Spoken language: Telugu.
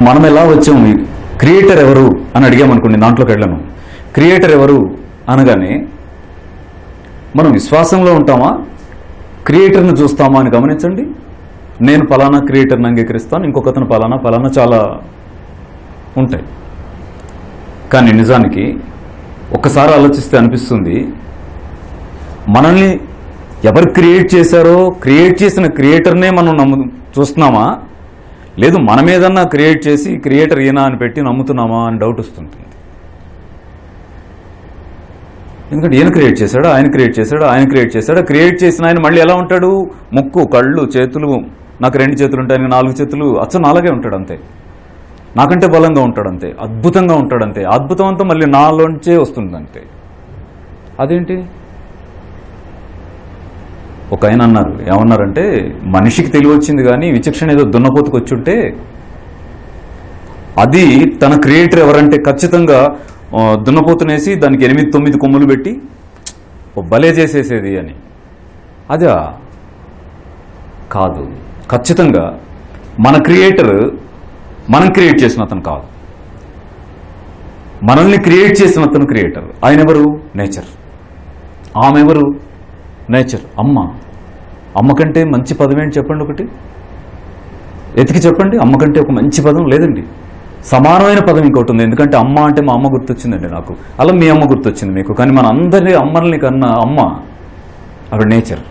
మనం ఎలా వచ్చాము, క్రియేటర్ ఎవరు అని అడిగామనుకోండి, దాంట్లోకి వెళ్ళను. క్రియేటర్ ఎవరు అనగానే మనం విశ్వాసంలో ఉంటామా, క్రియేటర్ని చూస్తామా అని గమనించండి. నేను పలానా క్రియేటర్ని అంగీకరిస్తాను, ఇంకొకతను పలానా చాలా ఉంటాయి. కానీ నిజానికి ఒక్కసారి ఆలోచిస్తే అనిపిస్తుంది, మనల్ని ఎవరు క్రియేట్ చేశారో, క్రియేట్ చేసిన క్రియేటర్నే మనం చూస్తున్నామా, లేదు మనం ఏదన్నా క్రియేట్ చేసి క్రియేటర్ ఈయన అని పెట్టి నమ్ముతున్నామా అని డౌట్ వస్తుంటుంది. ఎందుకంటే ఈయన క్రియేట్ చేశాడు, ఆయన క్రియేట్ చేశాడు, ఆయన క్రియేట్ చేశాడు. క్రియేట్ చేసిన ఆయన మళ్ళీ ఎలా ఉంటాడు, ముక్కు, కళ్ళు, చేతులు, నాకు 2 చేతులు ఉంటాయి, ఆయనకి 4 చేతులు, అచ్చం అలాగే ఉంటాడు అంతే. నాకంటే బలంగా ఉంటాడు అంతే, అద్భుతంగా ఉంటాడు అంతే. అద్భుతం అంతా మళ్ళీ నాలోంచే వస్తుంది అంతే. అదేంటి? ఒక ఆయన అన్నారు, ఏమన్నారంటే, మనిషికి తెలివి వచ్చింది కానీ విచక్షణ ఏదో దున్నపోతుకు వచ్చి ఉంటే అది తన క్రియేటర్ ఎవరంటే ఖచ్చితంగా దున్నపోతునేసి దానికి 8-9 కొమ్ములు పెట్టి భలే చేసేసేది అని. అదా? కాదు. ఖచ్చితంగా మన క్రియేటర్ మనం క్రియేట్ చేసిన అతను కాదు, మనల్ని క్రియేట్ చేసిన అతను క్రియేటర్. ఆయన ఎవరు? నేచర్. ఆమె ఎవరు? నేచర్. అమ్మ కంటే మంచి పదం ఏంటి చెప్పండి, ఒకటి ఎతికి చెప్పండి. అమ్మ కంటే ఒక మంచి పదం లేదండి. సమానమైన పదం ఇంకోటి ఉంది. ఎందుకంటే అమ్మ అంటే మా అమ్మ గుర్తొచ్చిందండి నాకు, అలా మీ అమ్మ గుర్తొచ్చింది మీకు. కానీ మన అందరి అమ్మల్ని కన్నా అమ్మ ఆవిడ నేచర్.